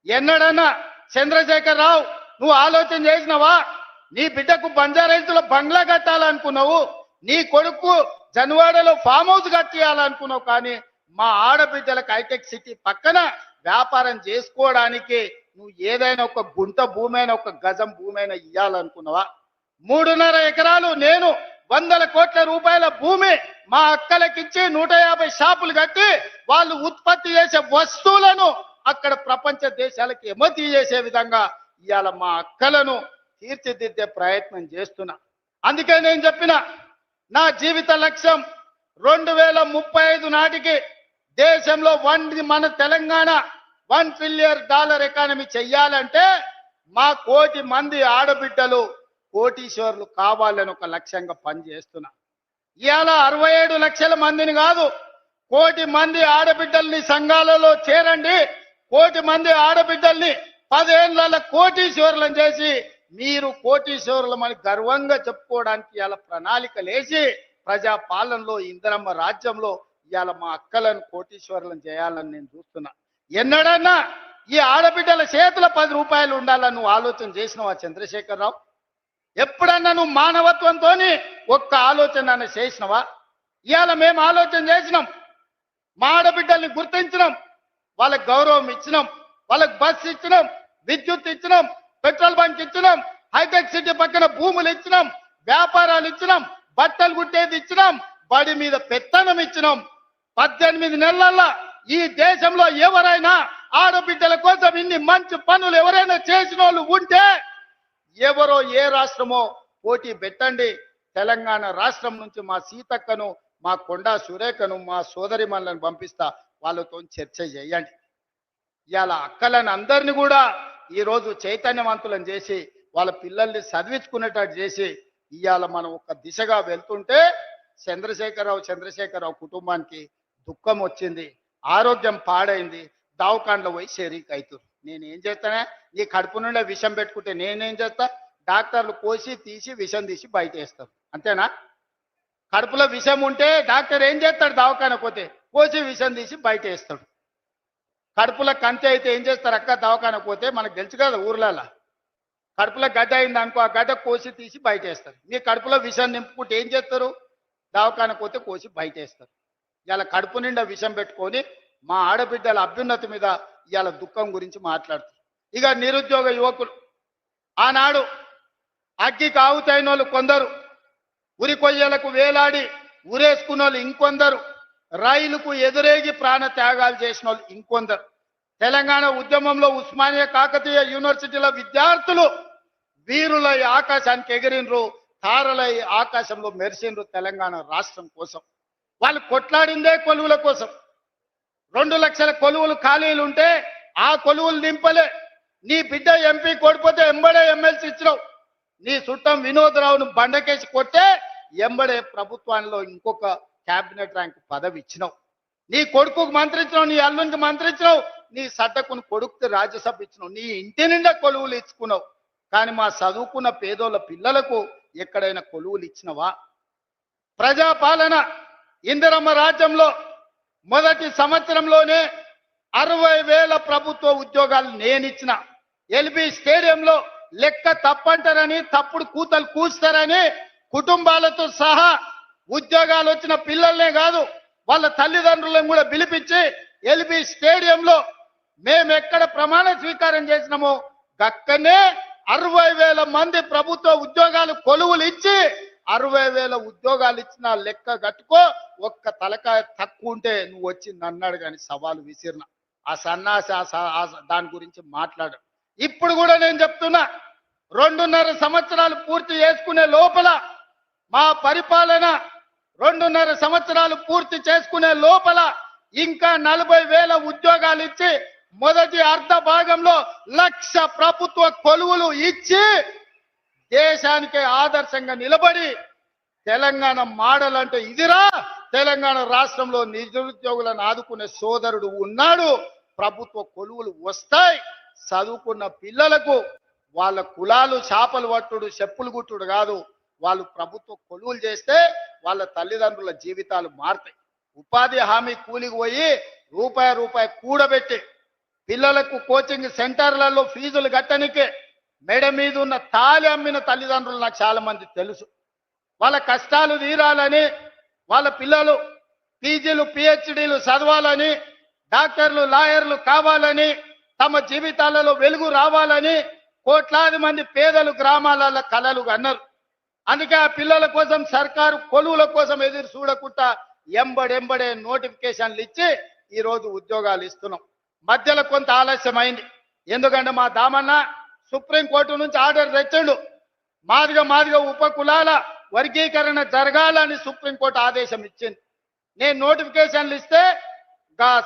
ఎన్నడన్నా చంద్రశేఖర్ రావు నువ్వు ఆలోచన చేసినవా? నీ బిడ్డకు బంజారాహిల్స్లో బంగ్లా కట్టాలనుకున్నావు, నీ కొడుకు జన్వాడలో ఫామ్ హౌస్ కట్టియాలనుకున్నావు. కానీ మా ఆడబిడ్డలకు హైటెక్ సిటీ పక్కన వ్యాపారం చేసుకోవడానికి నువ్వు ఏదైనా ఒక గుంట భూమి అయినా, ఒక గజం భూమి అయినా ఇవ్వాలనుకున్నావా? 3.5 ఎకరాలు నేను 100 కోట్ల రూపాయల భూమి మా అక్కలకిచ్చి 150 షాపులు కట్టి వాళ్ళు ఉత్పత్తి చేసే వస్తువులను అక్కడ ప్రపంచ దేశాలకు ఎగుమతి చేసే విధంగా ఇవాళ మా అక్కలను తీర్చిదిద్దే ప్రయత్నం చేస్తున్నా. అందుకే నేను చెప్పిన నా జీవిత లక్ష్యం 2035 నాటికి దేశంలో మన తెలంగాణ $1 ట్రిలియన్ ఎకానమీ చెయ్యాలంటే మా 1 కోటి మంది ఆడబిడ్డలు కోటీశ్వర్లు కావాలని ఒక లక్ష్యంగా పనిచేస్తున్నా. ఇవాళ 67 లక్షల మందిని కాదు, 1 కోటి మంది ఆడబిడ్డల్ని సంఘాలలో చేరండి, 1 కోటి మంది ఆడబిడ్డల్ని 10 ఏళ్ల కోటీశ్వర్లను చేసి మీరు కోటీశ్వరులమని గర్వంగా చెప్పుకోవడానికి ఇవాళ ప్రణాళికలు వేసి ప్రజా పాలనలో ఇందిరమ్మ రాజ్యంలో ఇవాళ మా అక్కలను కోటీశ్వరులను చేయాలని నేను చూస్తున్నా. ఎన్నడన్నా ఈ ఆడబిడ్డల చేతుల 10 రూపాయలు ఉండాలని నువ్వు ఆలోచన చేసినావా చంద్రశేఖర్ రావు? ఎప్పుడన్నా నువ్వు మానవత్వంతో ఒక్క ఆలోచన చేసినవా? ఇవాళ మేము ఆలోచన చేసినాం, మా ఆడబిడ్డల్ని గుర్తించినాం, వాళ్ళకి గౌరవం ఇచ్చినాం, వాళ్ళకి బస్సు ఇచ్చినాం, విద్యుత్ ఇచ్చినాం, పెట్రోల్ బంక్ ఇచ్చినాం, హైటెక్ సిటీ పక్కన భూములు ఇచ్చినాం, వ్యాపారాలు ఇచ్చినాం, బట్టలు కుట్టేది ఇచ్చినాం, బడి మీద పెత్తనం ఇచ్చినాం. 18 నెలల్లో ఈ దేశంలో ఎవరైనా ఆడబిడ్డల కోసం ఇన్ని మంచి పనులు ఎవరైనా చేసిన వాళ్ళు ఉంటే ఎవరో ఏ రాష్ట్రమో పోటీ పెట్టండి. తెలంగాణ రాష్ట్రం నుంచి మా సీతక్కను, మా కొండా సురేఖను, మా సోదరిమణులను పంపిస్తా, వాళ్ళతో చర్చ చేయండి. ఇవాళ అక్కలను అందరినీ కూడా ఈరోజు చైతన్యవంతులను చేసి వాళ్ళ పిల్లల్ని చదివించుకునేటట్టు చేసి ఇవాళ మనం ఒక దిశగా వెళ్తుంటే చంద్రశేఖరరావు కుటుంబానికి దుఃఖం వచ్చింది, ఆరోగ్యం పాడైంది, దవాఖానలో పోయి షరీక్ అవుతారు. నేనేం చేస్తానే? నీ కడుపు నుండే విషం పెట్టుకుంటే నేనేం చేస్తా? డాక్టర్లు కోసి తీసి విషం తీసి బయట వేస్తారు, అంతేనా? కడుపులో విషం ఉంటే డాక్టర్ ఏం చేస్తాడు? దవాఖానకు పోతే కోసి విషం తీసి బయట వేస్తాడు. కడుపులో కంతి అయితే ఏం చేస్తారు? అక్క దవాఖానకు పోతే మనకు తెలుసు కదా, ఊర్లలో కడుపులో గడ్డ అయింది అనుకో, ఆ గడ్డ కోసి తీసి బయట వేస్తారు. మీ కడుపులో విషం నింపుకుంటే ఏం చేస్తారు? దవాఖానకు పోతే కోసి బయట వేస్తారు. ఇలా కడుపు నిండా విషం పెట్టుకొని మా ఆడబిడ్డల అభ్యున్నతి మీద ఇవాళ దుఃఖం గురించి మాట్లాడుతారు. ఇక నిరుద్యోగ యువకులు ఆనాడు అగ్గికి ఆవుతైన వాళ్ళు కొందరు, ఉరి కొయ్యలకు వేలాడి ఉరేసుకున్న వాళ్ళు ఇంకొందరు, రైలుకు ఎదురేగి ప్రాణ త్యాగాలు చేసిన వాళ్ళు ఇంకొందరు. తెలంగాణ ఉద్యమంలో ఉస్మానియా కాకతీయ యూనివర్సిటీల విద్యార్థులు వీరులై ఆకాశానికి ఎగిరినరు, తారలై ఆకాశంలో మెరిసినరు తెలంగాణ రాష్ట్రం కోసం. వాళ్ళు కొట్లాడిందే కొలువుల కోసం. 2 లక్షల కొలువులు ఖాళీలు ఉంటే ఆ కొలువులు నింపలే. నీ బిడ్డ ఎంపీ కొడిపోతే ఎంబడే ఎమ్మెల్సీ ఇచ్చినావు. నీ చుట్టం వినోద్ రావును బండకేసి కొట్టే ఎంబడే ప్రభుత్వంలో ఇంకొక క్యాబినెట్ ర్యాంక్ పదవి ఇచ్చినావు. నీ కొడుకుకు మంత్రి ఇచ్చినావు, నీ అల్లునికి మంత్రి ఇచ్చినావు, నీ సడ్డకుని కొడుకు రాజ్యసభ ఇచ్చినావు, నీ ఇంటి నిండా కొలువులు ఇచ్చుకున్నావు. కానీ మా చదువుకున్న పేదోళ్ళ పిల్లలకు ఎక్కడైనా కొలువులు ఇచ్చినవా? ప్రజాపాలన ఇందిరమ్మ రాజ్యంలో మొదటి సంవత్సరంలోనే 60,000 ప్రభుత్వ ఉద్యోగాలు నేనిచ్చిన. ఎల్బీ స్టేడియంలో లెక్క తప్పంటారని, తప్పుడు కూతలు కూస్తారని కుటుంబాలతో సహా ఉద్యోగాలు వచ్చిన పిల్లల్నే కాదు వాళ్ళ తల్లిదండ్రులను కూడా పిలిపించి ఎల్బీ స్టేడియంలో మేము ఎక్కడ ప్రమాణ స్వీకారం చేసినామో గక్కనే 60,000 మంది ప్రభుత్వ ఉద్యోగాలు కొలువులు ఇచ్చి 60,000 ఉద్యోగాలు ఇచ్చిన లెక్క కట్టుకో. ఒక్క తలకాయ తక్కువ ఉంటే నువ్వు వచ్చి నన్నాడు కానీ సవాలు విసిరిన ఆ సన్నాసి దాని గురించి మాట్లాడు. ఇప్పుడు కూడా నేను చెప్తున్నా, 2.5 సంవత్సరాలు పూర్తి చేసుకునే లోపల మా పరిపాలన 2.5 సంవత్సరాలు పూర్తి చేసుకునే లోపల ఇంకా 40,000 ఉద్యోగాలు ఇచ్చి మొదటి అర్ధ భాగంలో 1,00,000 ప్రభుత్వ కొలువులు ఇచ్చి దేశానికి ఆదర్శంగా నిలబడి తెలంగాణ మోడల్ అంటే ఇదిరా, తెలంగాణ రాష్ట్రంలో నిరుద్యోగులను ఆదుకునే సోదరుడు ఉన్నాడు, ప్రభుత్వ కొలువులు వస్తాయి, చదువుకున్న పిల్లలకు వాళ్ళ కులాలు చేపలు పట్టుడు చెప్పులు గుట్టుడు కాదు, వాళ్ళు ప్రభుత్వ కొలువులు చేస్తే వాళ్ళ తల్లిదండ్రుల జీవితాలు మారుతాయి. ఉపాధి హామీ కూలికి పోయి రూపాయి కూడబెట్టి పిల్లలకు కోచింగ్ సెంటర్లలో ఫీజులు కట్టనికే మెడ మీద ఉన్న తాళి అమ్మిన తల్లిదండ్రులు నాకు చాలా మంది తెలుసు. వాళ్ళ కష్టాలు తీరాలని, వాళ్ళ పిల్లలు పీజీలు పిహెచ్డీలు చదవాలని, డాక్టర్లు లాయర్లు కావాలని, తమ జీవితాలలో వెలుగు రావాలని కోట్లాది మంది పేదలు గ్రామాలలో కలలు కన్నారు. అందుకే ఆ పిల్లల కోసం సర్కారు కొలువుల కోసం ఎదురు చూడకుండా ఎంబడెంబడే నోటిఫికేషన్లు ఇచ్చి ఈరోజు ఉద్యోగాలు ఇస్తున్నాం. మధ్యలో కొంత ఆలస్యమైంది, ఎందుకంటే మా దామన్న సుప్రీంకోర్టు నుంచి ఆర్డర్ తెచ్చిండు. మాదిగ ఉప కులాల వర్గీకరణ జరగాలని సుప్రీంకోర్టు ఆదేశం ఇచ్చింది. నేను నోటిఫికేషన్లు ఇస్తే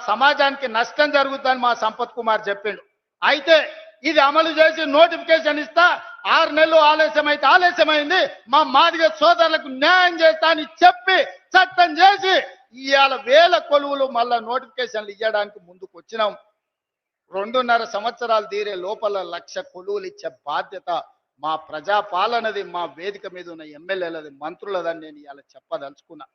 సమాజానికి నష్టం జరుగుతుందని మా సంపత్ కుమార్ చెప్పిండు. అయితే ఇది అమలు చేసి నోటిఫికేషన్ ఇస్తా, 6 నెలలు ఆలస్యమైంది, మా మాదిగ సోదరులకు న్యాయం చేస్తా అని చెప్పి చట్టం చేసి ఇవాళ 1000 కొలువులు మళ్ళా నోటిఫికేషన్లు ఇవ్వడానికి ముందుకు వచ్చినాం. 2.5 సంవత్సరాలు తీరే లోపల 1,00,000 కొలువులు ఇచ్చే బాధ్యత మా ప్రజాపాలనది, మా వేదిక మీద ఉన్న ఎమ్మెల్యేలది, మంత్రులదని నేను ఇవాళ చెప్పదలుచుకున్నా.